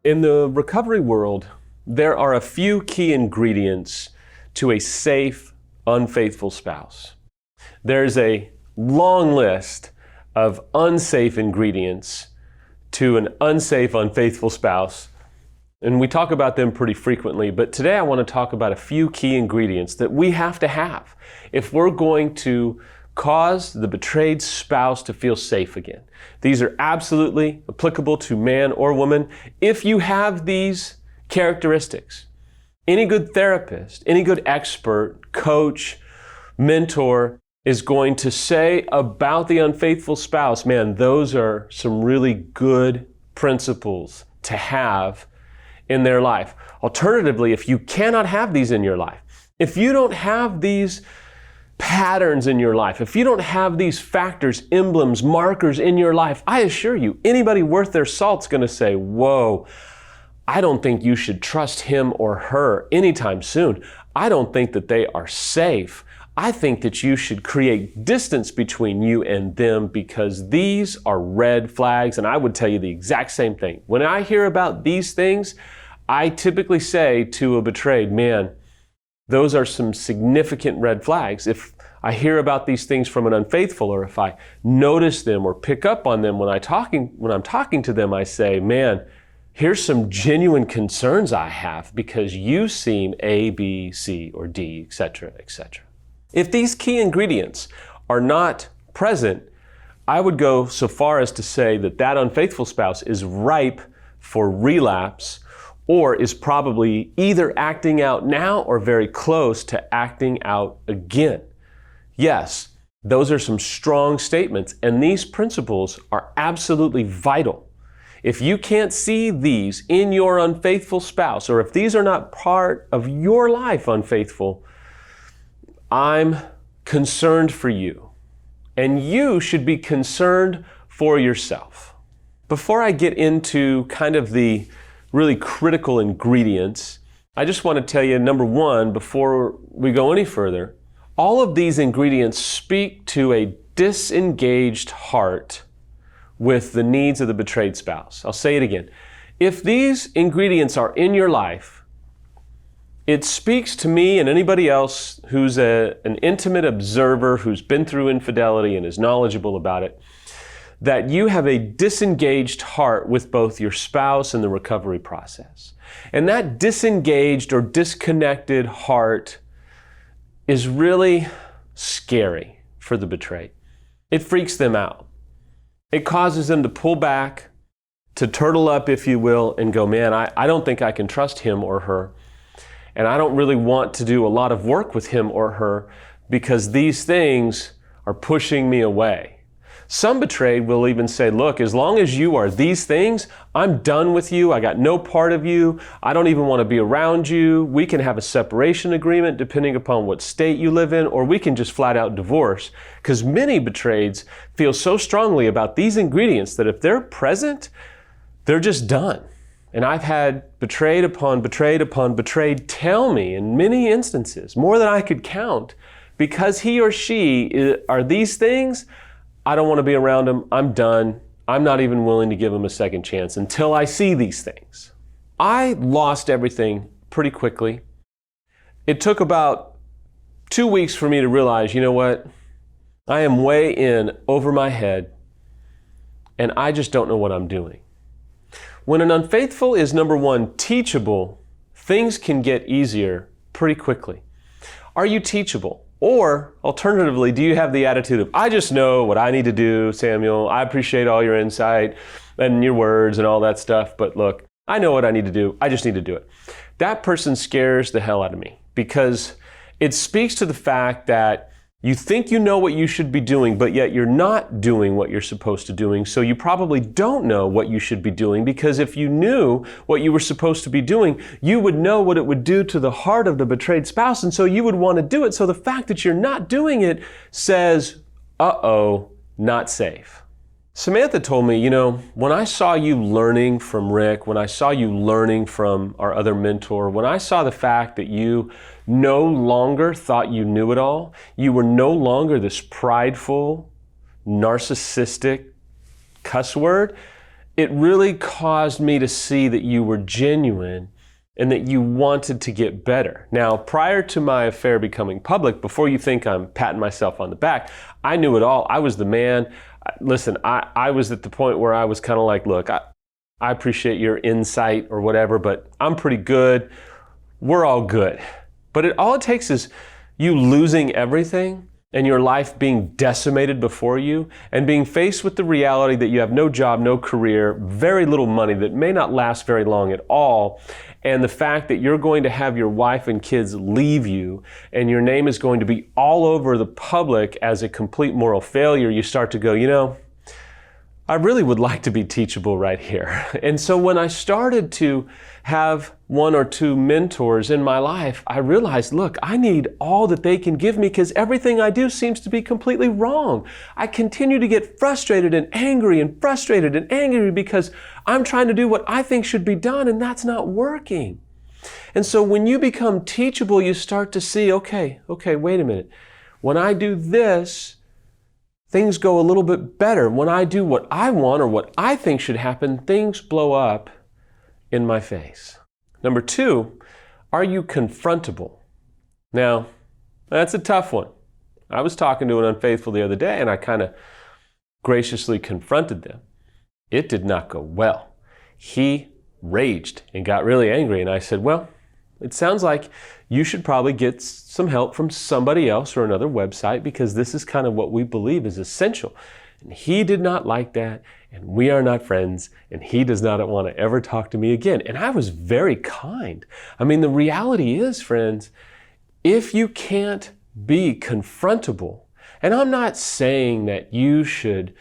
In the recovery world, there are a few key ingredients to a safe, unfaithful spouse. There's a long list of unsafe ingredients to an unsafe, unfaithful spouse, and we talk about them pretty frequently, but today I want to talk about a few key ingredients that we have to have if we're going to cause the betrayed spouse to feel safe again. These are absolutely applicable to man or woman. If you have these characteristics, any good therapist, any good expert, coach, mentor is going to say about the unfaithful spouse, man, those are some really good principles to have in their life. Alternatively, if you cannot have these in your life, if you don't have these patterns in your life, if you don't have these factors, emblems, markers in your life, I assure you, anybody worth their salt's going to say, whoa, I don't think you should trust him or her anytime soon. I don't think that they are safe. I think that you should create distance between you and them because these are red flags. And I would tell you the exact same thing. When I hear about these things, I typically say to a betrayed man, those are some significant red flags. If I hear about these things from an unfaithful, or if I notice them or pick up on them when I'm talking to them, I say, man, here's some genuine concerns I have because you seem A, B, C, or D, etc., etc. If these key ingredients are not present, I would go so far as to say that that unfaithful spouse is ripe for relapse, or is probably either acting out now or very close to acting out again. Yes, those are some strong statements, and these principles are absolutely vital. If you can't see these in your unfaithful spouse, or if these are not part of your life, unfaithful, I'm concerned for you, and you should be concerned for yourself. Before I get into kind of the really critical ingredients, I just want to tell you, number one, before we go any further, all of these ingredients speak to a disengaged heart with the needs of the betrayed spouse. I'll say it again. If these ingredients are in your life, it speaks to me and anybody else who's an intimate observer, who's been through infidelity and is knowledgeable about it, that you have a disengaged heart with both your spouse and the recovery process. And that disengaged or disconnected heart is really scary for the betrayed. It freaks them out. It causes them to pull back, to turtle up, if you will, and go, man, I don't think I can trust him or her. And I don't really want to do a lot of work with him or her because these things are pushing me away. Some betrayed will even say, look, as long as you are these things, I'm done with you. I got no part of you. I don't even want to be around you. We can have a separation agreement depending upon what state you live in, or we can just flat out divorce. Because many betrayeds feel so strongly about these ingredients that if they're present, they're just done. And I've had betrayed upon betrayed upon betrayed tell me in many instances, more than I could count, because he or she are these things, I don't want to be around him. I'm done. I'm not even willing to give him a second chance until I see these things. I lost everything pretty quickly. It took about 2 weeks for me to realize, you know what? I am way in over my head, and I just don't know what I'm doing. When an unfaithful is, number one, teachable, things can get easier pretty quickly. Are you teachable? Or alternatively, do you have the attitude of, I just know what I need to do, Samuel. I appreciate all your insight and your words and all that stuff, but look, I know what I need to do. I just need to do it. That person scares the hell out of me because it speaks to the fact that you think you know what you should be doing, but yet you're not doing what you're supposed to doing. So you probably don't know what you should be doing, because if you knew what you were supposed to be doing, you would know what it would do to the heart of the betrayed spouse. And so you would want to do it. So the fact that you're not doing it says, uh-oh, not safe. Samantha told me, you know, when I saw you learning from Rick, when I saw you learning from our other mentor, when I saw the fact that you no longer thought you knew it all, you were no longer this prideful, narcissistic cuss word, it really caused me to see that you were genuine and that you wanted to get better. Now, prior to my affair becoming public, before you think I'm patting myself on the back, I knew it all. I was the man. Listen, I was at the point where I was kind of like, look, I appreciate your insight or whatever, but I'm pretty good. We're all good. But all it takes is you losing everything and your life being decimated before you and being faced with the reality that you have no job, no career, very little money that may not last very long at all, and the fact that you're going to have your wife and kids leave you and your name is going to be all over the public as a complete moral failure, you start to go, you know, I really would like to be teachable right here. And so when I started to have one or two mentors in my life, I realized, look, I need all that they can give me because everything I do seems to be completely wrong. I continue to get frustrated and angry because I'm trying to do what I think should be done and that's not working. And so when you become teachable, you start to see, okay, wait a minute. When I do this, things go a little bit better. When I do what I want or what I think should happen, things blow up in my face. Number 2, are you confrontable? Now, that's a tough one. I was talking to an unfaithful the other day and I kind of graciously confronted them. It did not go well. He raged and got really angry and I said, well, it sounds like you should probably get some help from somebody else or another website because this is kind of what we believe is essential. And he did not like that, and we are not friends, and he does not want to ever talk to me again. And I was very kind. I mean, the reality is, friends, if you can't be confrontable, and I'm not saying that you should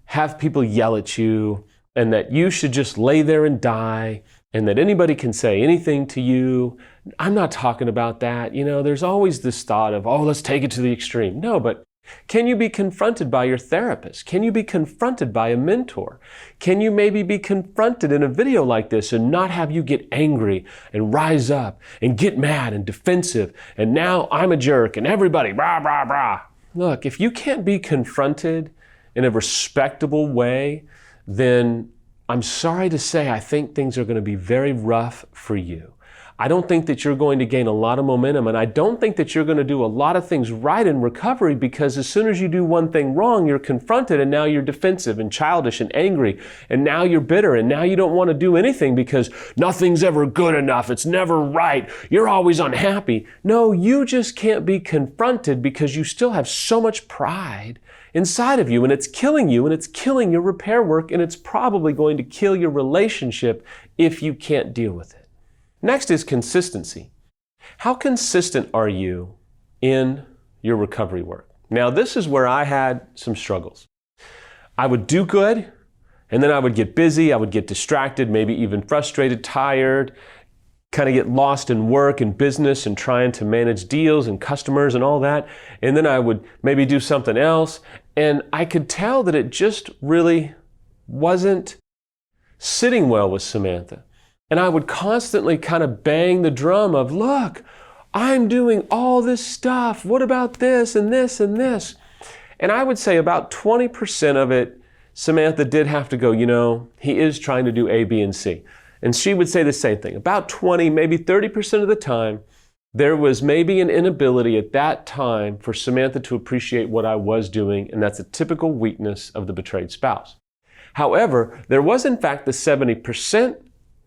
have people yell at you and that you should just lay there and die and that anybody can say anything to you. I'm not talking about that. You know, there's always this thought of, oh, let's take it to the extreme. No, but can you be confronted by your therapist? Can you be confronted by a mentor? Can you maybe be confronted in a video like this and not have you get angry and rise up and get mad and defensive and now I'm a jerk and everybody rah, rah, rah. Look, if you can't be confronted in a respectable way, then I'm sorry to say I think things are going to be very rough for you. I don't think that you're going to gain a lot of momentum, and I don't think that you're going to do a lot of things right in recovery because as soon as you do one thing wrong, you're confronted and now you're defensive and childish and angry and now you're bitter and now you don't want to do anything because nothing's ever good enough. It's never right. You're always unhappy. No, you just can't be confronted because you still have so much pride inside of you and it's killing you and it's killing your repair work and it's probably going to kill your relationship if you can't deal with it. Next is consistency. How consistent are you in your recovery work? Now, this is where I had some struggles. I would do good, and then I would get busy, I would get distracted, maybe even frustrated, tired, kind of get lost in work and business and trying to manage deals and customers and all that. And then I would maybe do something else, and I could tell that it just really wasn't sitting well with Samantha. And I would constantly kind of bang the drum of, look, I'm doing all this stuff. What about this and this and this? And I would say about 20% of it, Samantha did have to go, you know, he is trying to do A, B, and C. And she would say the same thing. About 20, maybe 30% of the time, there was maybe an inability at that time for Samantha to appreciate what I was doing, and that's a typical weakness of the betrayed spouse. However, there was in fact the 70%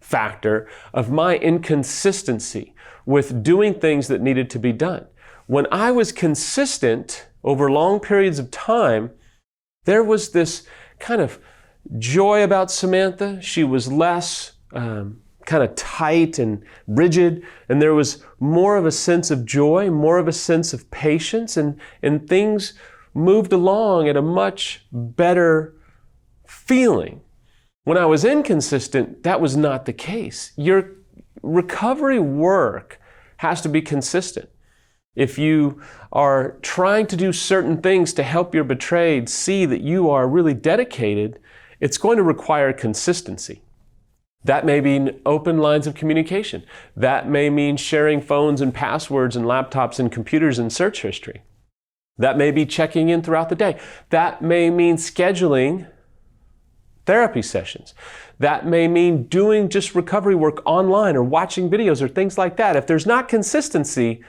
factor of my inconsistency with doing things that needed to be done. When I was consistent over long periods of time, there was this kind of joy about Samantha. She was less kind of tight and rigid, and there was more of a sense of joy, more of a sense of patience, and things moved along at a much better feeling. When I was inconsistent, that was not the case. Your recovery work has to be consistent. If you are trying to do certain things to help your betrayed see that you are really dedicated, it's going to require consistency. That may mean open lines of communication. That may mean sharing phones and passwords and laptops and computers and search history. That may be checking in throughout the day. That may mean scheduling therapy sessions. That may mean doing just recovery work online or watching videos or things like that. If there's not consistency,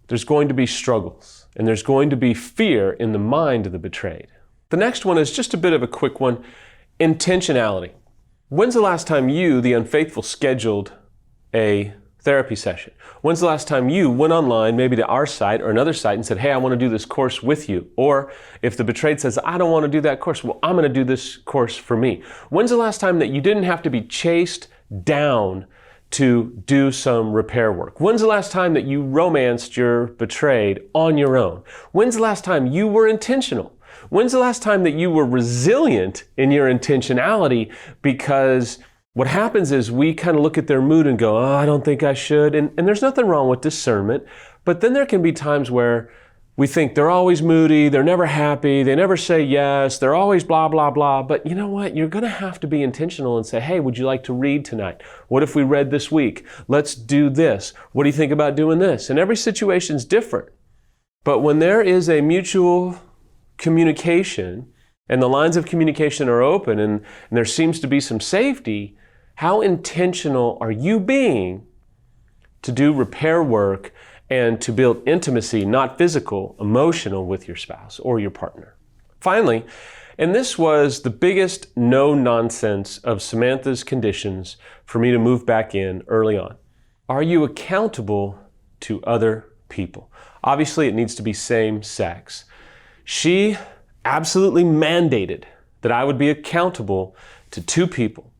there's going to be struggles and there's going to be fear in the mind of the betrayed. The next one is just a bit of a quick one, intentionality. When's the last time you, the unfaithful, scheduled a therapy session? When's the last time you went online, maybe to our site or another site, and said, hey, I want to do this course with you? Or if the betrayed says, I don't want to do that course, well, I'm going to do this course for me. When's the last time that you didn't have to be chased down to do some repair work? When's the last time that you romanced your betrayed on your own? When's the last time you were intentional? When's the last time that you were resilient in your intentionality? Because what happens is we kind of look at their mood and go, oh, I don't think I should. And there's nothing wrong with discernment. But then there can be times where we think they're always moody, they're never happy, they never say yes, they're always blah, blah, blah. But you know what? You're going to have to be intentional and say, hey, would you like to read tonight? What if we read this week? Let's do this. What do you think about doing this? And every situation's different. But when there is a mutual communication and the lines of communication are open and there seems to be some safety, how intentional are you being to do repair work and to build intimacy, not physical, emotional, with your spouse or your partner? Finally, and this was the biggest no-nonsense of Samantha's conditions for me to move back in early on. Are you accountable to other people? Obviously, it needs to be same sex. She absolutely mandated that I would be accountable to two people.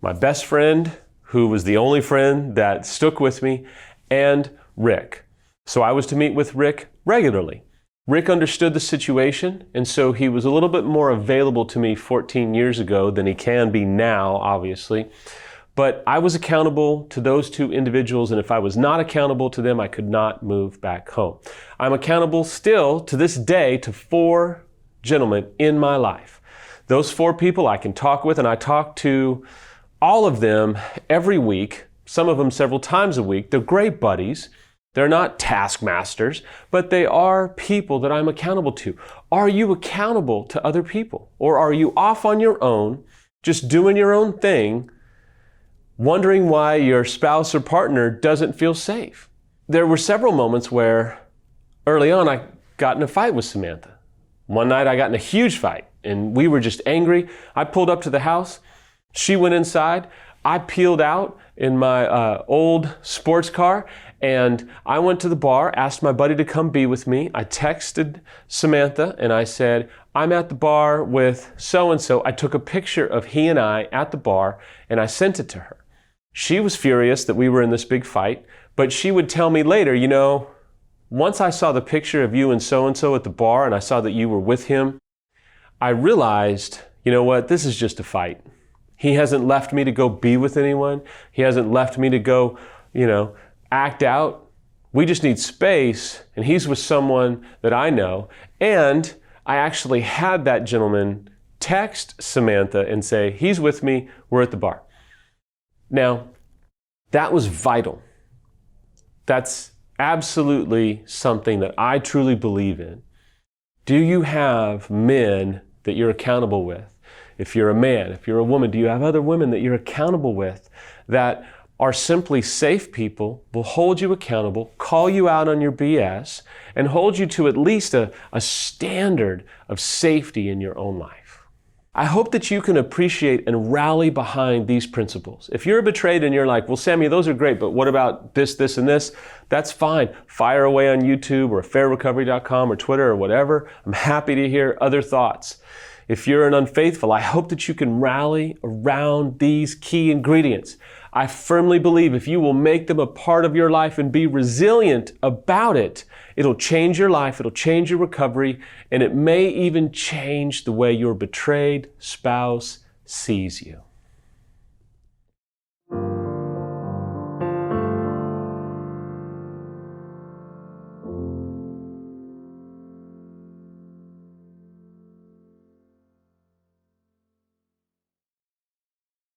My best friend, who was the only friend that stuck with me, and Rick. So I was to meet with Rick regularly. Rick understood the situation, and so he was a little bit more available to me 14 years ago than he can be now, obviously. But I was accountable to those two individuals, and if I was not accountable to them, I could not move back home. I'm accountable still to this day to 4 gentlemen in my life. Those 4 people I can talk with, and I talk to all of them every week, some of them several times a week. They're great buddies. They're not taskmasters, but they are people that I'm accountable to. Are you accountable to other people? Or are you off on your own, just doing your own thing, wondering why your spouse or partner doesn't feel safe? There were several moments where early on I got in a fight with Samantha. One night I got in a huge fight and we were just angry. I pulled up to the house. She went inside. I peeled out in my old sports car and I went to the bar, asked my buddy to come be with me. I texted Samantha and I said, I'm at the bar with so-and-so. I took a picture of he and I at the bar and I sent it to her. She was furious that we were in this big fight, but she would tell me later, you know, once I saw the picture of you and so-and-so at the bar and I saw that you were with him, I realized, you know what, this is just a fight. He hasn't left me to go be with anyone. He hasn't left me to go, act out. We just need space, and he's with someone that I know. And I actually had that gentleman text Samantha and say, he's with me, we're at the bar. Now, that was vital. That's absolutely something that I truly believe in. Do you have men that you're accountable with? If you're a man, if you're a woman, do you have other women that you're accountable with that are simply safe people, will hold you accountable, call you out on your BS, and hold you to at least a standard of safety in your own life? I hope that you can appreciate and rally behind these principles. If you're betrayed and you're like, well, Sammy, those are great, but what about this, this, and this? That's fine. Fire away on YouTube or affairrecovery.com or Twitter or whatever. I'm happy to hear other thoughts. If you're an unfaithful, I hope that you can rally around these key ingredients. I firmly believe if you will make them a part of your life and be resilient about it, it'll change your life, it'll change your recovery, and it may even change the way your betrayed spouse sees you.